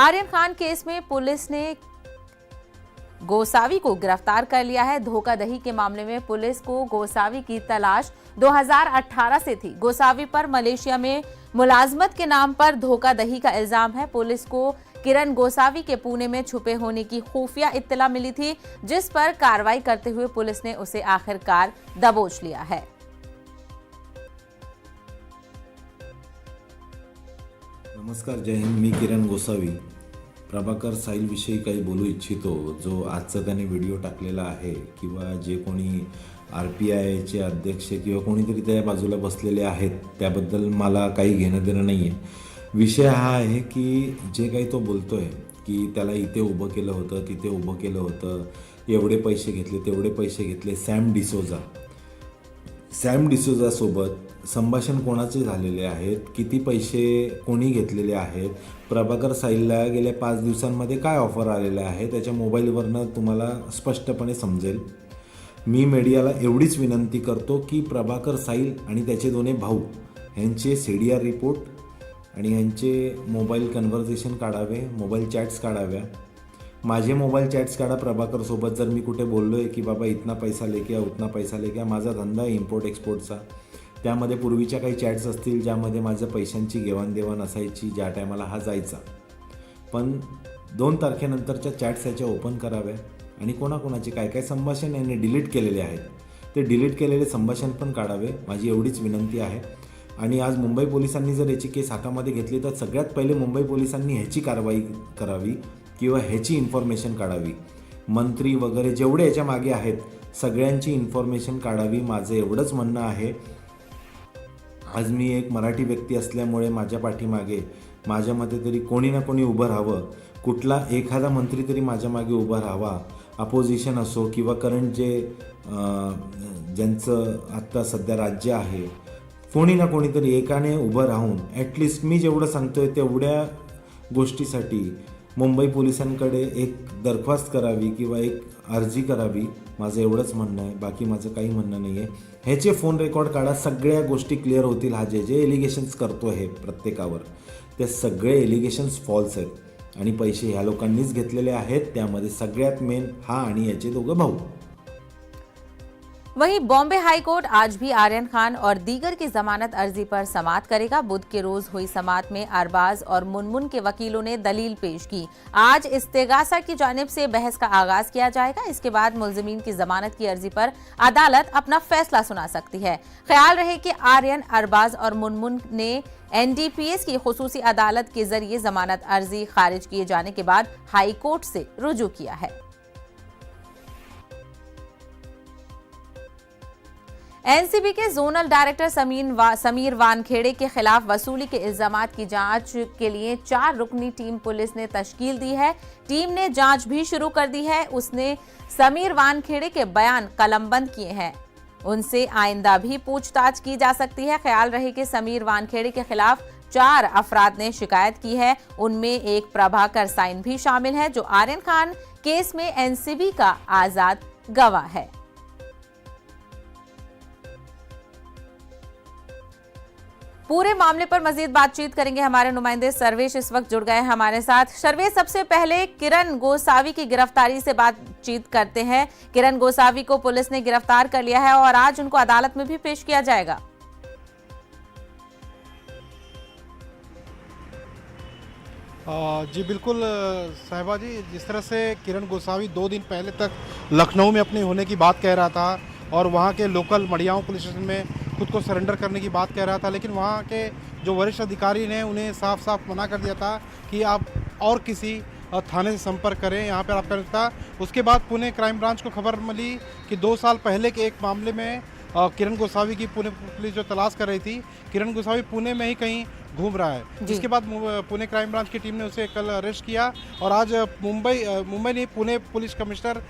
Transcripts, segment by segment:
Aryan Khan case में police ने गोसावी को गिरफ्तार कर लिया है। धोखाधड़ी के मामले में पुलिस को गोसावी की तलाश 2018 से थी। गोसावी पर मलेशिया में मुलाजमत के नाम पर धोखाधड़ी का इल्जाम है। पुलिस को किरण गोसावी के पुणे में छुपे होने की खुफिया इत्तला मिली थी, जिस पर कार्रवाई करते हुए पुलिस ने उसे आखिरकार दबोच लिया है। नमस्कार, जय हिंद। मी किरण गोसावी प्रभाकर साहिल विषयी काही बोलू इच्छितो। जो आजचा त्याने व्हिडिओ टाकलेला आहे किंवा जे कोणी RPIचे अध्यक्ष किंवा कोणीतरी त्या बाजूला बसलेले आहेत त्याबद्दल मला काही घेणं देणं नाही आहे। विषय हा आहे की जे काही तो बोलतोय की त्याला इथे उभं केलं होतं, तिथे उभं केलं होतं, एवढे पैसे घेतले, तेवढे पैसे घेतले। सॅम डिसोझा सोबत संभाषण कोणाचे झालेले आहेत, किती पैसे कोणी घेतलेले आहेत, प्रभाकर साहिलला गेल्या 5 दिवसांमध्ये काय ऑफर आलेले आहे त्याच्या मोबाईलवरनं तुम्हाला स्पष्टपणे समजेल। मी मीडियाला एवढीच विनंती करतो की प्रभाकर साहिल आणि त्याचे दोन्ही भाऊ यांचे CDR रिपोर्ट आणि यांचे मोबाईल कन्व्हर्सेशन काढावे, मोबाईल चॅट्स काढाव्या। माझे मोबाईल चॅट्स काढा प्रभाकर सोबत। जर मी कुठे बोललोय की बाबा इतना पैसा लेके आ, उतना पैसा लेके आ, माझा धंदा आहे इम्पोर्ट एक्सपोर्टचा, त्यामध्ये पूर्वीच्या काही चॅट्स असतील ज्यामध्ये माझ्या पैशांची देवाणदेवाण असायची, ज्या टायमाला हा जायचा। पण 2 तारखेनंतरच्या चॅट्स याच्या ओपन कराव्या आणि कोणाकोणाचे काय काय संभाषण यांनी डिलीट केलेले आहेत ते डिलीट केलेले संभाषण पण काढावे, माझी एवढीच विनंती आहे। आणि आज मुंबई पोलिसांनी जर याची केस हातामध्ये घेतली तर सगळ्यात पहिले मुंबई पोलिसांनी ह्याची कारवाई करावी किंवा ह्याची इन्फॉर्मेशन काढावी। मंत्री वगैरे जेवढे याच्या मागे आहेत सगळ्यांची इन्फॉर्मेशन काढावी, माझं एवढंच म्हणणं आहे। आज मी एक मराठी व्यक्ती असल्यामुळे माझ्या पाठीमागे माझ्या मते तरी कोणी ना कोणी उभं राहावं, कुठला एखादा मंत्री तरी माझ्या मागे उभा राहावा। अपोजिशन असो किंवा करंट ज्यांचं आत्ता सध्या राज्य आहे, कोणी ना कोणीतरी एकाने उभं राहून ॲटलिस्ट मी जेवढं सांगतोय तेवढ्या गोष्टीसाठी मुंबई पोलिसांकडे एक दरख्वास्त करावी किंवा एक अर्जी करावी, माझं एवढंच म्हणणं आहे। बाकी माझं काही म्हणणं नाही आहे। ह्याचे फोन रेकॉर्ड काढा, सगळ्या गोष्टी क्लिअर होतील। हा जे एलिगेशन्स करतो आहे प्रत्येकावर ते सगळे एलिगेशन्स फॉल्स आहेत आणि पैसे ह्या लोकांनीच घेतलेले आहेत। त्यामध्ये सगळ्यात मेन हा आणि याचे दोघं भाऊ। वहीं बॉम्बे हाई कोर्ट आज भी आर्यन खान और दीगर की जमानत अर्जी पर समाअत करेगा। बुध के रोज हुई समाअत में अरबाज और मुनमुन के वकीलों ने दलील पेश की। आज इस्तेगासा की जानिब से बहस का आगाज किया जाएगा। इसके बाद मुल्जिमीन की जमानत की अर्जी पर अदालत अपना फैसला सुना सकती है। ख्याल रहे कि आर्यन, अरबाज और मुनमुन ने NDPS की खुसूसी अदालत के जरिए जमानत अर्जी खारिज किए जाने के बाद हाई कोर्ट से रुजू किया है। एनसीबी के जोनल डायरेक्टर समीर वानखेड़े के खिलाफ वसूली के इल्जामात की जांच के लिए 4 रुकनी टीम पुलिस ने तश्कील दी है। टीम ने जांच भी शुरू कर दी है। उसने समीर वानखेड़े के बयान कलमबंद किए हैं। उनसे आइंदा भी पूछताछ की जा सकती है। ख्याल रहे कि समीर वानखेड़े के खिलाफ 4 अफराद ने शिकायत की है। उनमें एक प्रभाकर साइन भी शामिल है, जो आर्यन खान केस में एनसीबी का आजाद गवाह है। पूरे मामले पर मजीद बातचीत करेंगे हमारे नुमाइंदे सर्वेश इस वक्त जुड़ गए हैं हमारे साथ। सर्वेश, सबसे पहले किरण गोसावी की गिरफ्तारी से बातचीत करते हैं। किरण गोसावी को पुलिस ने गिरफ्तार कर लिया है और आज उनको अदालत में भी पेश किया जाएगा। जी बिल्कुल साहिबा जी, जिस तरह से किरण गोसावी 2 दिन पहले तक लखनऊ में अपने होने की बात कह रहा था और वहाँ के लोकल मड़ियाओं पुलिस स्टेशन में खुद को सरेंडर करने की बात कह रहा था, लेकिन वहाँ के जो वरिष्ठ अधिकारी ने उन्हें साफ साफ मना कर दिया था कि आप और किसी थाने से संपर्क करें, यहाँ पर आप कर सकता। उसके बाद पुणे क्राइम ब्रांच को खबर मिली कि 2 साल पहले के एक मामले में किरण गोसावी की पुणे पुलिस जो तलाश कर रही थी, किरण गोसावी पुणे में ही कहीं घूम रहा है। जिसके बाद पुणे क्राइम ब्रांच की टीम ने उसे कल अरेस्ट किया और आज मुंबई नहीं पुणे पुलिस कमिश्नर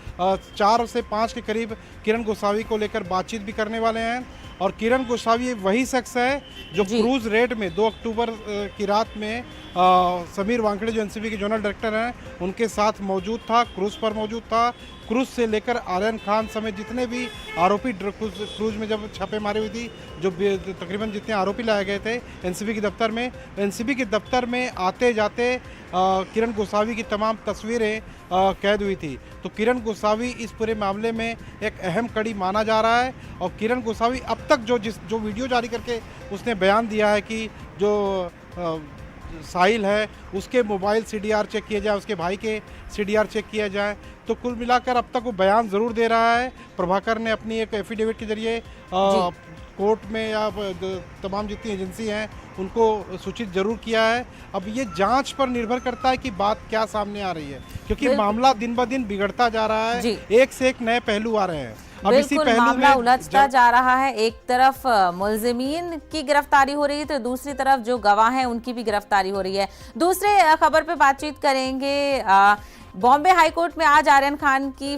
4 से 5 के करीब किरण गोसावी को लेकर बातचीत भी करने वाले हैं। और किरण गोसावी वही शख्स है जो क्रूज रेड में 2 अक्टूबर की रात में समीर वानखेड़े जो एनसीबी के जोनल डायरेक्टर हैं उनके साथ मौजूद था, क्रूज पर मौजूद था। क्रूज से लेकर आर्यन खान समेत जितने भी आरोपी क्रूज में जब छापेमारी हुई थी, जो तकरीबन जितने आरोपी लाए गए थे एनसीबी के दफ्तर में एनसीबी के दफ्तर में आते जाते किरण गोसावी की तमाम तस्वीरें कैद हुई थी। तो किरण गोसावी इस पूरे मामले में एक अहम कड़ी माना जा रहा है और किरण गोसावी अब तक जो वीडियो जारी करके उसने बयान दिया है कि जो साहिल है उसके मोबाइल सीडीआर चेक किया जाए, उसके भाई के सीडीआर चेक किया जाए। तो कुल मिलाकर अब तक वो बयान ज़रूर दे रहा है। प्रभाकर ने अपनी एक एफिडेविट के जरिए कोर्ट में या तमाम जितनी एजेंसी हैं उनको सूचित जरूर किया है। अब ये जांच पर निर्भर करता है कि बात क्या सामने आ रही है, क्योंकि मामला दिन ब दिन बिगड़ता जा रहा है, एक से एक नए पहलू आ रहे हैं। अब इसी पहलू मामला में उलझता जा रहा है। एक तरफ मुलजिमीन की गिरफ्तारी हो रही है तो दूसरी तरफ जो गवाह हैं उनकी भी गिरफ्तारी हो रही है। दूसरे खबर पे बातचीत करेंगे। बॉम्बे हाई कोर्ट में आज आर्यन खान की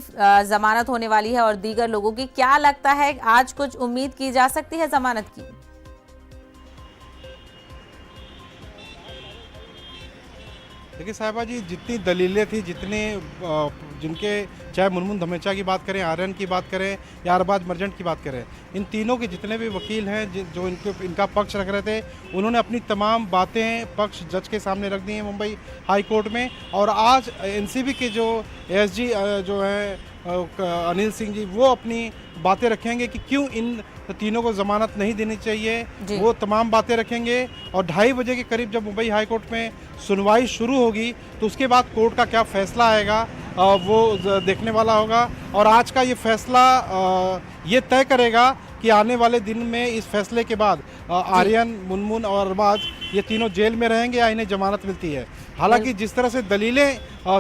जमानत होने वाली है और दीगर लोगों की, क्या लगता है आज कुछ उम्मीद की जा सकती है जमानत की? देखिए साहिबा जी, जितनी दलीलें थी, जिनके चाहे मुनमुन धमेचा की बात करें, आर्यन की बात करें या अरबाज मर्जेंट की बात करें, इन तीनों के जितने भी वकील हैं जो इनका पक्ष रख रहे थे, उन्होंने अपनी तमाम बातें पक्ष जज के सामने रख दी हैं मुंबई हाई कोर्ट में। और आज एनसीबी के जो एएसजी जो है अनिल सिंह जी, वो अपनी बातें रखेंगे कि क्यों इन तीनों को जमानत नहीं देनी चाहिए, वो तमाम बातें रखेंगे। और 2:30 बजे के करीब जब मुंबई हाई कोर्ट में सुनवाई शुरू होगी तो उसके बाद कोर्ट का क्या फैसला आएगा वो देखने वाला होगा। और आज का ये फैसला ये तय करेगा कि आने वाले दिन में इस फैसले के बाद आर्यन, मुनमुन और अरबाज ये तीनों जेल में रहेंगे या इन्हें जमानत मिलती है। हालांकि जिस तरह से दलीलें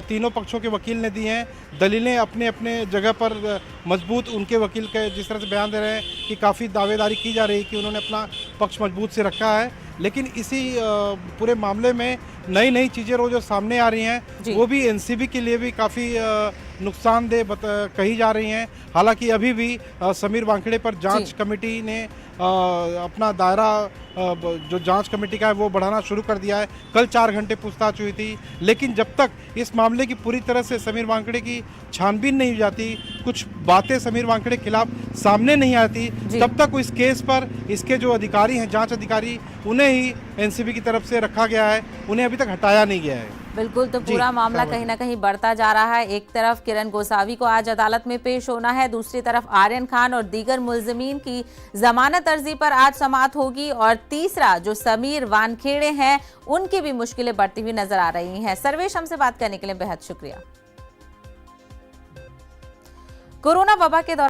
तीनों पक्षों के वकील ने दी हैं, दलीलें अपने अपने जगह पर मजबूत, उनके वकील के जिस तरह से बयान दे रहे हैं कि काफ़ी दावेदारी की जा रही है कि उन्होंने अपना पक्ष मजबूत से रखा है। लेकिन इसी पूरे मामले में नई नई चीज़ें रोज जो सामने आ रही हैं वो भी एनसीबी के लिए भी काफ़ी नुकसानदेह कही जा रही हैं। हालांकि अभी भी समीर वानखेड़े पर जांच कमेटी ने अपना दायरा जो जांच कमेटी का है वो बढ़ाना शुरू कर दिया है। कल 4 घंटे पूछताछ हुई थी, लेकिन जब तक इस मामले की पूरी तरह से समीर वानखेड़े की छानबीन नहीं हो जाती, कुछ बातें समीर वानखेड़े के खिलाफ सामने नहीं आती, तब तक इस केस पर इसके जो अधिकारी हैं, जांच अधिकारी, उन्हें ही एनसीबी की तरफ से रखा गया है, उन्हें अभी तक हटाया नहीं गया है। बिल्कुल, तो पूरा मामला कहीं ना कहीं बढ़ता जा रहा है। एक तरफ किरण गोसावी को आज अदालत में पेश होना है, दूसरी तरफ आर्यन खान और दीगर मुलजिमीन की जमानत अर्जी पर आज समाअत होगी और तीसरा जो समीर वानखेड़े हैं उनकी भी मुश्किलें बढ़ती हुई नजर आ रही हैं। सर्वेश, हमसे बात करने के लिए बेहद शुक्रिया। कोरोना वबा के दौरान